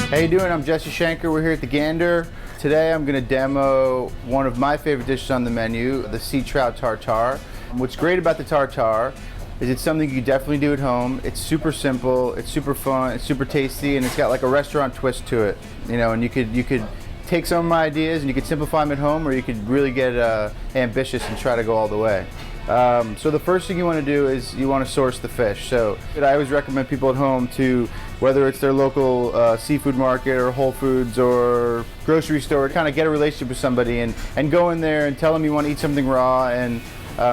How you doing? I'm Jesse Shanker. We're here at the Gander. Today I'm going to demo one of my favorite dishes on the menu, the Trout Tartar. What's great about the tartar is it's something you definitely do at home. It's super simple, it's super fun, it's super tasty, and it's got like a restaurant twist to it. You know, and you could take some of my ideas and you could simplify them at home, or you could really get ambitious and try to go all the way. So the first thing you want to do is you want to source the fish. So I always recommend people at home to, whether it's their local seafood market or Whole Foods or grocery store, kind of get a relationship with somebody and go in there and tell them you want to eat something raw and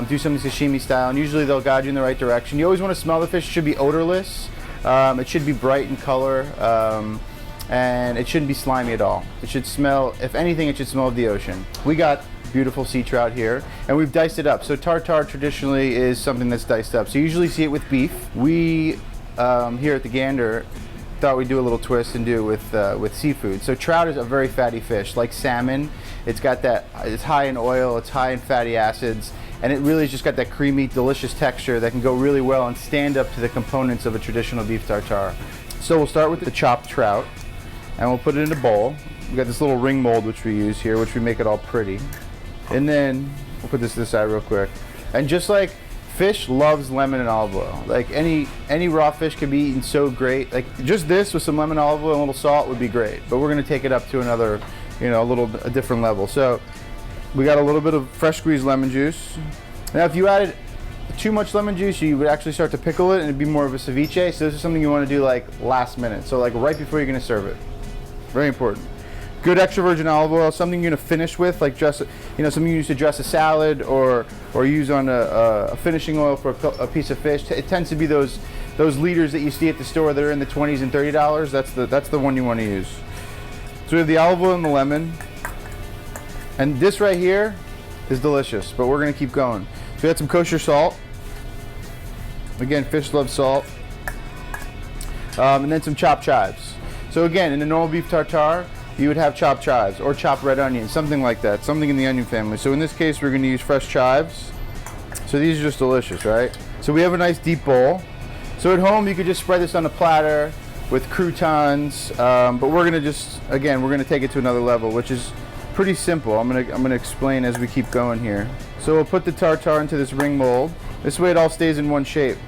do something sashimi style, and usually they'll guide you in the right direction. You always want to smell the fish. It should be odorless. It should be bright in color, and it shouldn't be slimy at all. It should smell, if anything, it should smell of the ocean. We got beautiful sea trout here, and we've diced it up. So tartar traditionally is something that's diced up. So you usually see it with beef. We here at the Gander thought we'd do a little twist and do it with seafood. So trout is a very fatty fish, like salmon. It's high in oil, it's high in fatty acids, and it really has just got that creamy, delicious texture that can go really well and stand up to the components of a traditional beef tartare. So we'll start with the chopped trout, and we'll put it in a bowl. We got this little ring mold which we use here, which we make it all pretty. And then we'll put this to the side real quick. And just like fish loves lemon and olive oil, like any raw fish can be eaten so great. Like just this with some lemon, olive oil, and a little salt would be great. But we're gonna take it up to another, a different level. So we got a little bit of fresh squeezed lemon juice. Now, if you added too much lemon juice, you would actually start to pickle it, and it'd be more of a ceviche. So this is something you want to do like last minute. So like right before you're gonna serve it. Very important. Good extra virgin olive oil, something you're gonna finish with, like something you use to dress a salad or use on a finishing oil for a piece of fish. It tends to be those liters that you see at the store that are in the $20s and $30. That's the one you want to use. So we have the olive oil and the lemon, and this right here is delicious. But we're gonna keep going. So we got some kosher salt. Again, fish love salt, and then some chopped chives. So again, in a normal beef tartare, you would have chopped chives or chopped red onions, something like that, something in the onion family. So in this case, we're going to use fresh chives. So these are just delicious, right? So we have a nice deep bowl. So at home, you could just spread this on a platter with croutons, but we're going to take it to another level, which is pretty simple. I'm going to explain as we keep going here. So we'll put the tartare into this ring mold. This way, it all stays in one shape.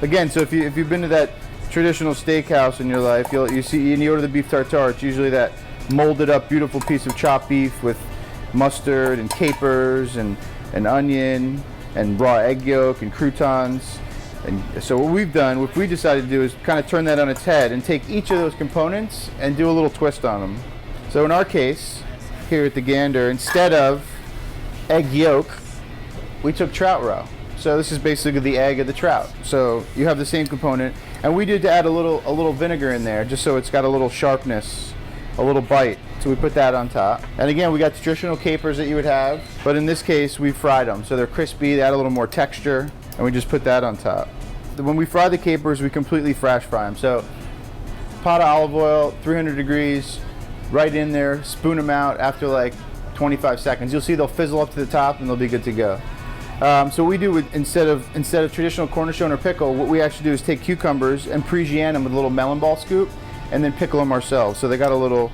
Again, so if you've been to that traditional steakhouse in your life, you order the beef tartare. It's usually that molded up beautiful piece of chopped beef with mustard and capers and onion and raw egg yolk and croutons. And so what we decided to do is kind of turn that on its head and take each of those components and do a little twist on them. So in our case, here at the Gander, instead of egg yolk, we took trout roe. So this is basically the egg of the trout. So you have the same component, and we did add a little vinegar in there just so it's got a little sharpness, a little bite. So we put that on top. And again, we got the traditional capers that you would have, but in this case, we fried them. So they're crispy, they add a little more texture, and we just put that on top. When we fry the capers, we completely fry them. So pot of olive oil, 300 degrees, right in there, spoon them out after like 25 seconds. You'll see they'll fizzle up to the top and they'll be good to go. So what we do instead of traditional cornichon or pickle, what we actually do is take cucumbers and pre-julienne them with a little melon ball scoop, and then pickle them ourselves. So they got a little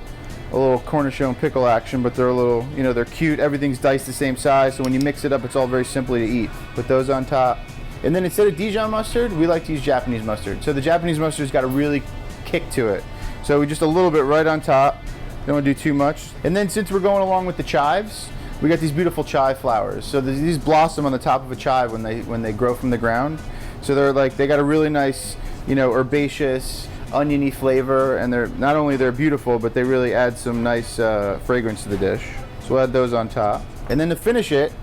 cornichon pickle action, but they're a little, they're cute. Everything's diced the same size, so when you mix it up, it's all very simply to eat. Put those on top. And then instead of Dijon mustard, we like to use Japanese mustard. So the Japanese mustard's got a really kick to it. So we just a little bit right on top. Don't want to do too much. And then since we're going along with the chives, we got these beautiful chive flowers. So these blossom on the top of a chive when they grow from the ground. So they got a really nice, herbaceous, oniony flavor, and they're beautiful, but they really add some nice fragrance to the dish. So we'll add those on top. And then to finish it,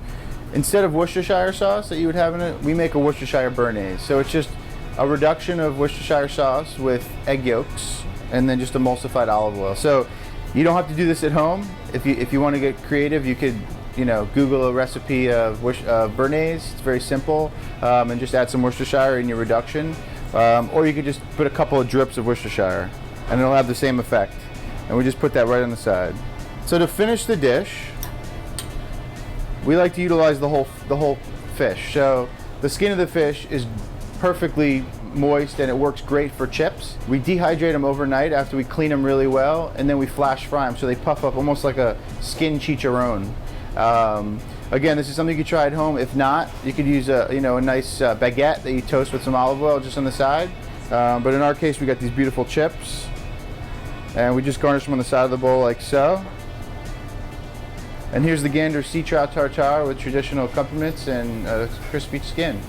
instead of Worcestershire sauce that you would have in it, we make a Worcestershire Bernays. So it's just a reduction of Worcestershire sauce with egg yolks and then just emulsified olive oil. So you don't have to do this at home. If you want to get creative, you could Google a recipe of Bernays. It's very simple, and just add some Worcestershire in your reduction. Or you could just put a couple of drips of Worcestershire and it'll have the same effect. And we just put that right on the side. So to finish the dish, we like to utilize the whole fish. So the skin of the fish is perfectly moist and it works great for chips. We dehydrate them overnight after we clean them really well, and then we flash fry them so they puff up almost like a skin chicharron. Again, this is something you could try at home. If not, you could use a nice baguette that you toast with some olive oil just on the side. But in our case, we got these beautiful chips, and we just garnish them on the side of the bowl like so. And here's the Gander sea trout tartare with traditional accompaniments and crispy skin.